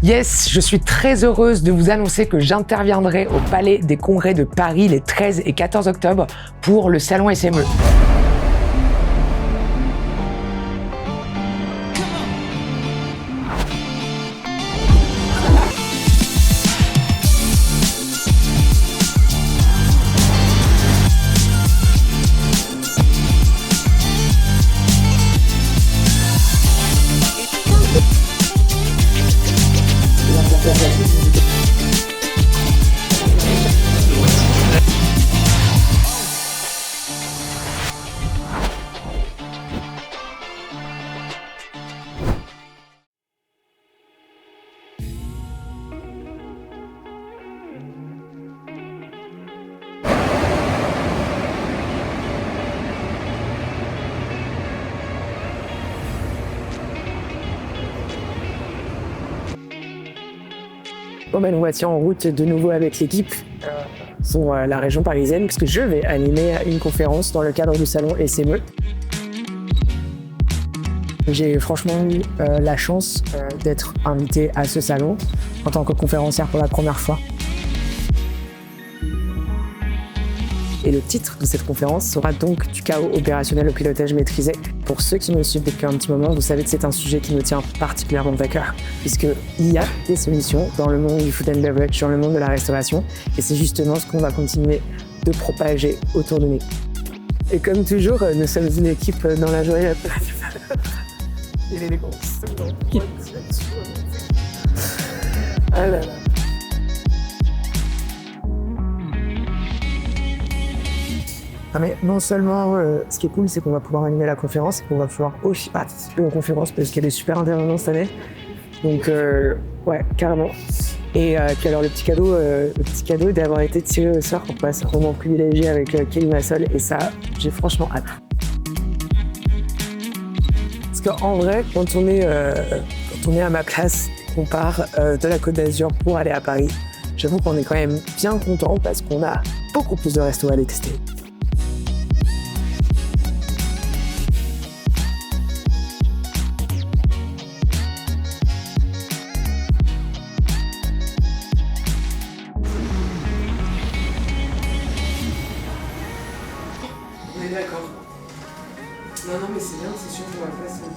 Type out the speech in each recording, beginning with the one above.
Yes, je suis très heureuse de vous annoncer que j'interviendrai au Palais des Congrès de Paris les 13 et 14 octobre pour le salon SME. Bon ben nous voici en route de nouveau avec l'équipe sur la région parisienne puisque je vais animer une conférence dans le cadre du salon SME. J'ai franchement eu la chance d'être invité à ce salon en tant que conférencière pour la première fois. Et le titre de cette conférence sera donc du chaos opérationnel au pilotage maîtrisé. Pour ceux qui me suivent depuis un petit moment, vous savez que c'est un sujet qui me tient particulièrement à cœur, puisqu'il y a des solutions dans le monde du food and beverage, dans le monde de la restauration, et c'est justement ce qu'on va continuer de propager autour de nous. Et comme toujours, nous sommes une équipe dans la joie et la et l'élégance. Ah là là. Ah mais non seulement, ce qui est cool, c'est qu'on va pouvoir animer la conférence et qu'on va pouvoir aussi participer aux conférences parce qu'elle est super intéressante cette année. Donc ouais, carrément. Et puis alors le petit cadeau d'avoir été tiré au sort pour passer un moment privilégié avec Kelly Massol, et ça, j'ai franchement hâte. Parce qu'en vrai, quand on est à ma place, qu'on part de la Côte d'Azur pour aller à Paris, j'avoue qu'on est quand même bien content parce qu'on a beaucoup plus de restos à tester. On est d'accord. Non, mais c'est bien, c'est sûr qu'on va pas se le dire.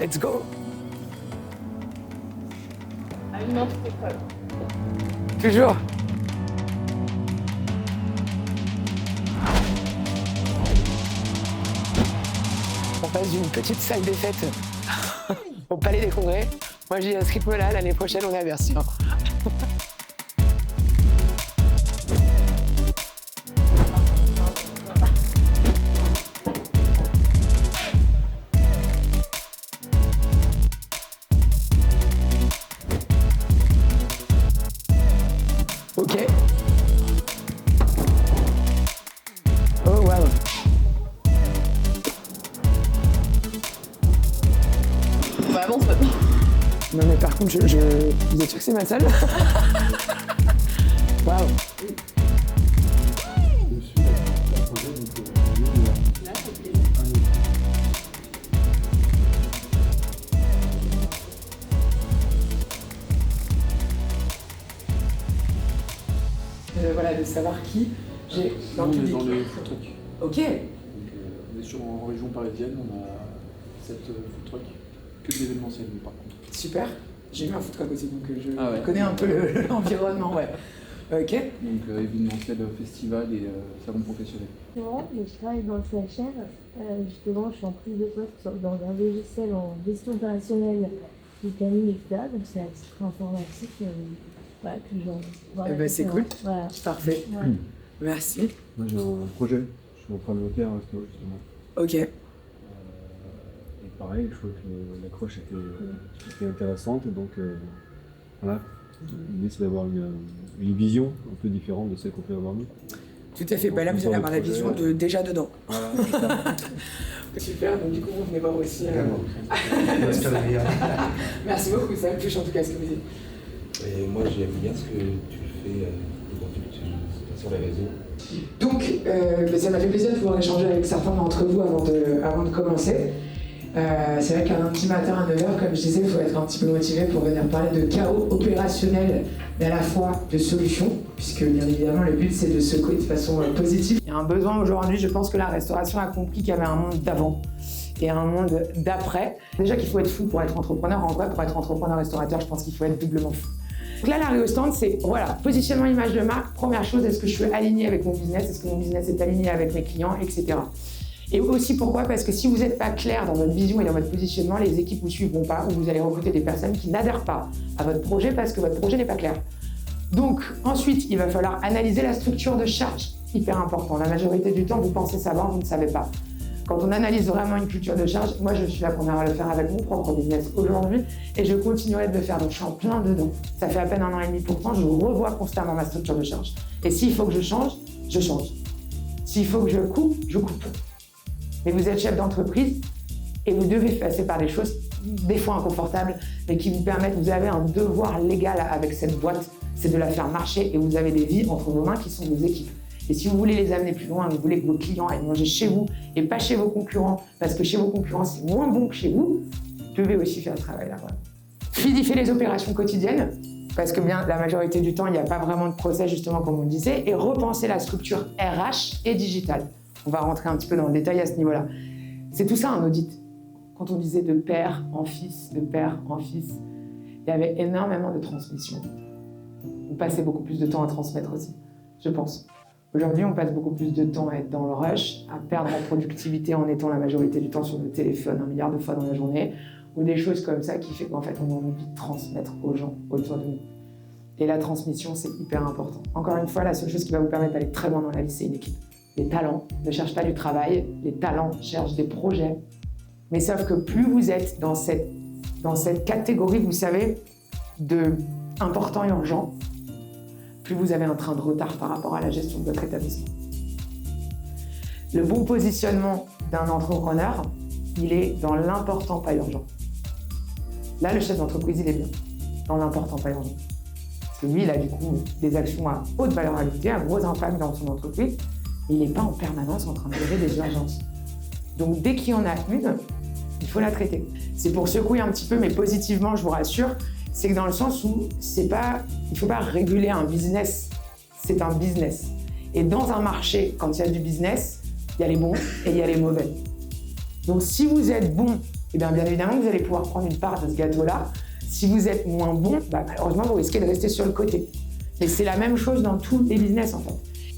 Let's go! Alimente l'école. Toujours! On passe d'une petite salle des fêtes au Palais des Congrès. Moi, je dis à ce rythme-là, l'année prochaine, on est à Bercy. Ok. Oh wow. Vraiment, c'est pas bien. Non mais par contre, vous êtes sûr que c'est ma salle? Waouh. Voilà, de savoir qui j'ai dans le public. Dans le food truck. Ok. Donc, on est en région parisienne, on a 7 food trucks, que de l'événementiel par contre. Super. J'ai eu un food truck aussi, donc je ouais. connais un peu l'environnement, ouais. Ok. Donc événementiel, festival et salon professionnel. Moi, je travaille dans le CHR. Justement, je suis en prise de poste dans un logiciel en gestion opérationnelle du planning, etc. Donc c'est à titre informatique. Voilà, que Eh ben, c'est cool. Voilà. Parfait. Ouais. Merci. Moi j'ai un projet, je suis en train de monter un resto justement. Ok. Et pareil, je trouve que l'accroche était intéressante, et donc voilà, L'idée, c'est d'avoir une vision un peu différente de celle qu'on peut avoir nous. Tout à fait. Bah là, vous allez avoir la vision de déjà dedans. Voilà, c'est ça. Super, donc du coup, vous venez voir aussi. Merci beaucoup, ça me touche en tout cas ce que vous dites. Et moi, j'aime bien ce que tu fais aujourd'hui sur les réseaux. Donc, ça m'a fait plaisir de pouvoir échanger avec certains d'entre vous avant de commencer. C'est vrai qu'un lundi matin à 9h, comme je disais, il faut être un petit peu motivé pour venir parler de chaos opérationnel, mais à la fois de solutions, puisque bien évidemment le but c'est de secouer de façon positive. Il y a un besoin aujourd'hui, je pense que la restauration a compris qu'il y avait un monde d'avant et un monde d'après. Déjà qu'il faut être fou pour être entrepreneur, en vrai pour être entrepreneur restaurateur, je pense qu'il faut être doublement fou. Donc là, l'arrêt au stand, c'est voilà, positionnement image de marque, première chose, est-ce que je suis aligné avec mon business, est-ce que mon business est aligné avec mes clients, etc. Et aussi pourquoi ? Parce que si vous n'êtes pas clair dans votre vision et dans votre positionnement, les équipes ne vous suivront pas ou vous allez recruter des personnes qui n'adhèrent pas à votre projet parce que votre projet n'est pas clair. Donc ensuite, il va falloir analyser la structure de charge, hyper important. La majorité du temps, vous pensez savoir, vous ne savez pas. Quand on analyse vraiment une culture de charge, moi je suis la première à le faire avec mon propre business aujourd'hui et je continuerai de le faire, donc je suis en plein dedans. Ça fait à peine 1 an et demi pourtant, je revois constamment ma structure de charge. Et s'il faut que je change, je change. S'il faut que je coupe, je coupe. Mais vous êtes chef d'entreprise et vous devez passer par des choses des fois inconfortables, mais qui vous permettent, vous avez un devoir légal avec cette boîte, c'est de la faire marcher et vous avez des vies entre vos mains qui sont vos équipes. Et si vous voulez les amener plus loin, vous voulez que vos clients aillent manger chez vous et pas chez vos concurrents, parce que chez vos concurrents c'est moins bon que chez vous, vous devez aussi faire ce travail-là. Voilà. Fluidifier les opérations quotidiennes, parce que bien la majorité du temps il n'y a pas vraiment de process justement comme on le disait, et repenser la structure RH et digitale. On va rentrer un petit peu dans le détail à ce niveau-là. C'est tout ça un audit. Quand on disait de père en fils, de père en fils, il y avait énormément de transmission. On passait beaucoup plus de temps à transmettre aussi, je pense. Aujourd'hui, on passe beaucoup plus de temps à être dans le rush, à perdre en productivité en étant la majorité du temps sur le téléphone 1 milliard de fois dans la journée, ou des choses comme ça qui fait qu'en fait, on a envie de transmettre aux gens autour de nous. Et la transmission, c'est hyper important. Encore une fois, la seule chose qui va vous permettre d'aller très loin dans la vie, c'est une équipe. Les talents ne cherchent pas du travail, les talents cherchent des projets. Mais sauf que plus vous êtes dans cette catégorie, vous savez, de important et urgent, plus vous avez un train de retard par rapport à la gestion de votre établissement. Le bon positionnement d'un entrepreneur, il est dans l'important, pas urgent. Là, le chef d'entreprise, il est bien dans l'important, pas urgent. Parce que lui, il a du coup des actions à haute valeur ajoutée, un gros impact dans son entreprise. Il n'est pas en permanence en train de gérer des urgences. Donc dès qu'il y en a une, il faut la traiter. C'est pour secouer un petit peu, mais positivement, je vous rassure, c'est que dans le sens où il ne faut pas réguler un business, c'est un business. Et dans un marché, quand il y a du business, il y a les bons et il y a les mauvais. Donc si vous êtes bon, eh bien évidemment, vous allez pouvoir prendre une part de ce gâteau-là. Si vous êtes moins bon, malheureusement, vous risquez de rester sur le côté. Et c'est la même chose dans tous les business, en fait.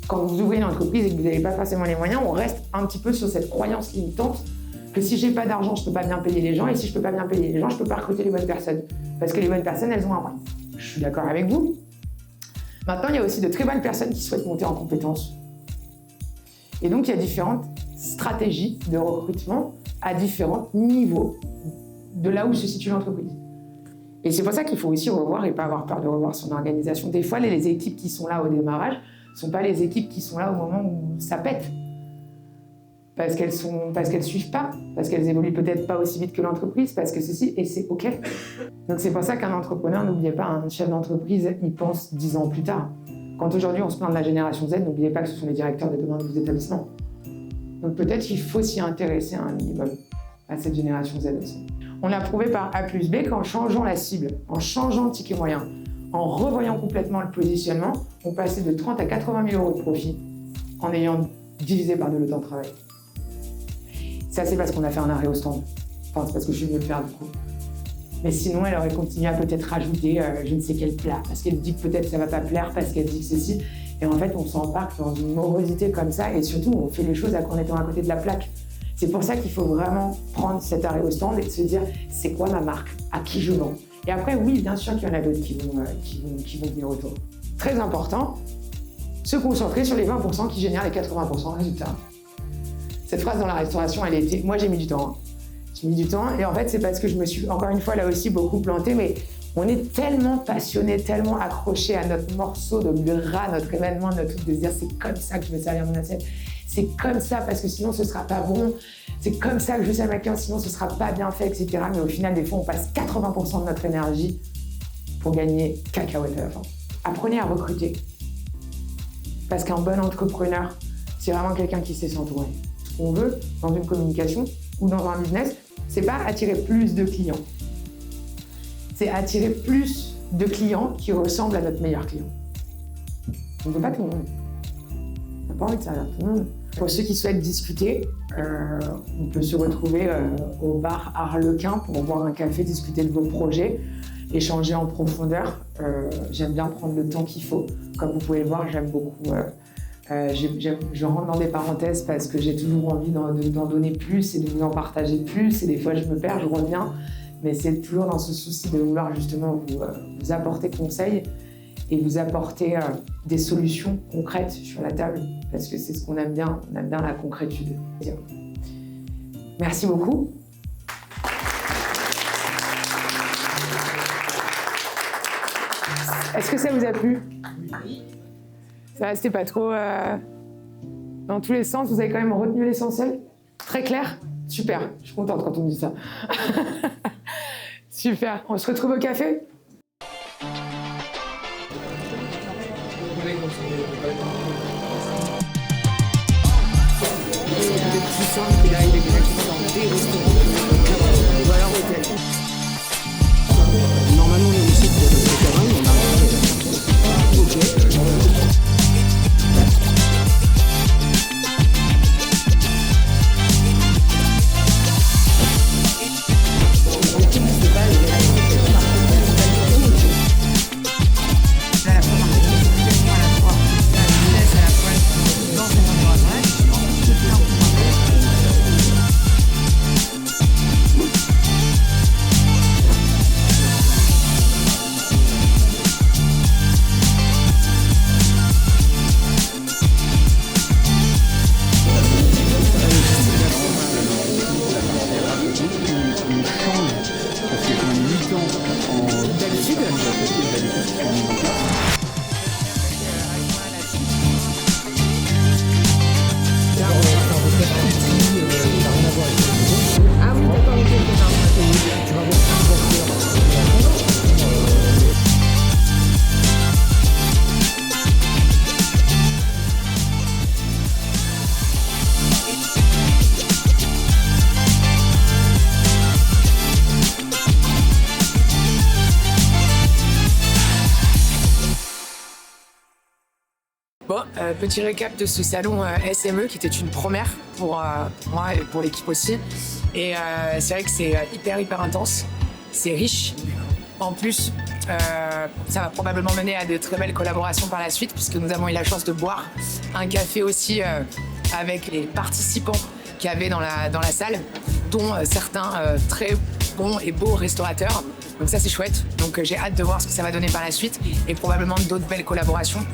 Quand vous ouvrez une entreprise et que vous n'avez pas forcément les moyens, on reste un petit peu sur cette croyance limitante que si j'ai pas d'argent, je peux pas bien payer les gens, et si je peux pas bien payer les gens, je peux pas recruter les bonnes personnes. Parce que les bonnes personnes, elles ont un prix. Je suis d'accord avec vous. Maintenant, il y a aussi de très bonnes personnes qui souhaitent monter en compétences. Et donc, il y a différentes stratégies de recrutement à différents niveaux de là où se situe l'entreprise. Et c'est pour ça qu'il faut aussi revoir et pas avoir peur de revoir son organisation. Des fois, les équipes qui sont là au démarrage ne sont pas les équipes qui sont là au moment où ça pète. Parce qu'elles suivent pas, parce qu'elles évoluent peut-être pas aussi vite que l'entreprise, parce que ceci, et c'est OK. Donc c'est pour ça qu'un entrepreneur, n'oubliez pas, un chef d'entreprise, il pense 10 ans plus tard. Quand aujourd'hui on se plaint de la génération Z, n'oubliez pas que ce sont les directeurs de demain de vos établissements. Donc peut-être qu'il faut s'y intéresser un minimum à cette génération Z aussi. On a prouvé par A plus B qu'en changeant la cible, en changeant le ticket moyen, en revoyant complètement le positionnement, on passait de 30 à 80 000 euros de profit en ayant divisé par 2 le temps de travail. Ça, c'est parce qu'on a fait un arrêt au stand. Enfin, c'est parce que je suis venue le faire du coup. Mais sinon, elle aurait continué à peut-être rajouter je ne sais quel plat, parce qu'elle dit que peut-être ça va pas plaire, parce qu'elle dit que ceci. Et en fait, on s'embarque dans une morosité comme ça, et surtout, on fait les choses en étant à côté de la plaque. C'est pour ça qu'il faut vraiment prendre cet arrêt au stand et se dire c'est quoi ma marque, à qui je vends. Et après, oui, bien sûr qu'il y en a d'autres qui vont venir autour. Très important, se concentrer sur les 20% qui génèrent les 80% de résultats. Cette phrase dans la restauration, moi j'ai mis du temps. J'ai mis du temps et en fait c'est parce que je me suis encore une fois là aussi beaucoup plantée, mais On est tellement passionnés, tellement accrochés à notre morceau de gras, notre événement, notre truc de se dire c'est comme ça que je vais servir mon assiette. C'est comme ça parce que sinon ce sera pas bon. C'est comme ça que je sers ma cliente, sinon ce sera pas bien fait, etc. Mais au final, des fois, on passe 80% de notre énergie pour gagner cacahuète à la fin. Apprenez à recruter. Parce qu'un bon entrepreneur, c'est vraiment quelqu'un qui sait s'entourer. Ce qu'on veut dans une communication ou dans un business, c'est pas attirer plus de clients. C'est attirer plus de clients qui ressemblent à notre meilleur client. On ne veut pas tout le monde. On n'a pas envie de servir tout le monde. Pour ceux qui souhaitent discuter, on peut se retrouver au bar Harlequin pour boire un café, discuter de vos projets, échanger en profondeur. J'aime bien prendre le temps qu'il faut. Comme vous pouvez le voir, j'aime beaucoup. Je rentre dans des parenthèses parce que j'ai toujours envie d'en donner plus et de vous en partager plus. Et des fois, je me perds, je reviens. Mais c'est toujours dans ce souci de vouloir justement vous apporter conseils et vous apporter des solutions concrètes sur la table, parce que c'est ce qu'on aime bien, on aime bien la concrétude. Merci beaucoup. Est-ce que ça vous a plu? Oui. Ça restait pas trop dans tous les sens, vous avez quand même retenu l'essentiel? Très clair? Super, je suis contente quand on me dit ça. Super, on se retrouve au café? Normalement, on est ici pour le terrain, on a ok. Bon, petit récap de ce salon SME qui était une première pour moi et pour l'équipe aussi. Et c'est vrai que c'est hyper intense, c'est riche. En plus, ça va probablement mener à de très belles collaborations par la suite, puisque nous avons eu la chance de boire un café aussi avec les participants qu'il y avait dans la salle, dont certains très bons et beaux restaurateurs. Donc ça c'est chouette, donc j'ai hâte de voir ce que ça va donner par la suite et probablement d'autres belles collaborations.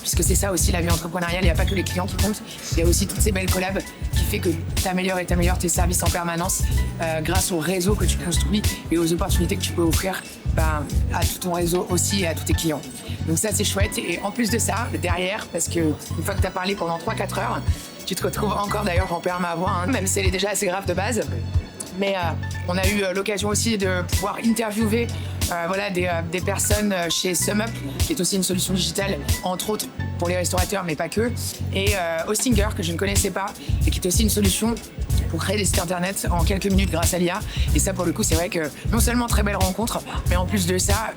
Puisque c'est ça aussi la vie entrepreneuriale, il n'y a pas que les clients qui comptent, il y a aussi toutes ces belles collabs qui fait que tu améliores tes services en permanence grâce au réseau que tu construis et aux opportunités que tu peux offrir à tout ton réseau aussi et à tous tes clients. Donc ça c'est chouette, et en plus de ça, derrière, parce que une fois que tu as parlé pendant 3-4 heures, tu te retrouves encore, d'ailleurs j'en perds ma voix, même si elle est déjà assez grave de base, mais on a eu l'occasion aussi de pouvoir interviewer des personnes chez SumUp, qui est aussi une solution digitale, entre autres pour les restaurateurs, mais pas que, et Hostinger, que je ne connaissais pas, et qui est aussi une solution pour créer des sites internet en quelques minutes grâce à l'IA. Et ça, pour le coup, c'est vrai que non seulement très belle rencontre, mais en plus de ça,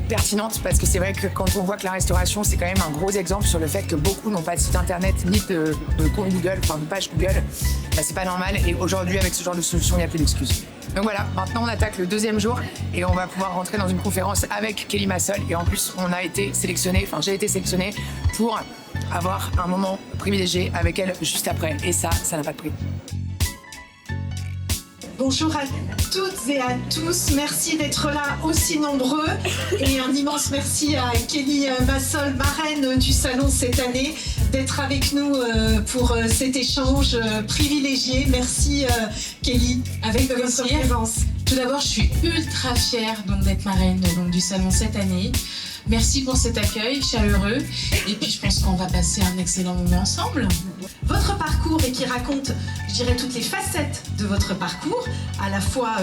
pertinente, parce que c'est vrai que quand on voit que la restauration, c'est quand même un gros exemple sur le fait que beaucoup n'ont pas de site internet ni de compte Google, enfin de page Google, c'est pas normal. Et aujourd'hui, avec ce genre de solution, il n'y a plus d'excuses. Donc voilà, maintenant on attaque le deuxième jour et on va pouvoir rentrer dans une conférence avec Kelly Massol. Et en plus, j'ai été sélectionnée pour avoir un moment privilégié avec elle juste après. Et ça n'a pas de prix. Bonjour à toutes et à tous, merci d'être là aussi nombreux, et un immense merci à Kelly Massol, marraine du salon cette année, d'être avec nous pour cet échange privilégié. Merci Kelly, avec votre présence. Tout d'abord, je suis ultra fière d'être marraine du salon cette année. Merci pour cet accueil chaleureux. Et puis, je pense qu'on va passer un excellent moment ensemble. Votre parcours et qui raconte, je dirais, toutes les facettes de votre parcours, à la fois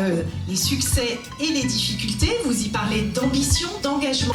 les succès et les difficultés. Vous y parlez d'ambition, d'engagement.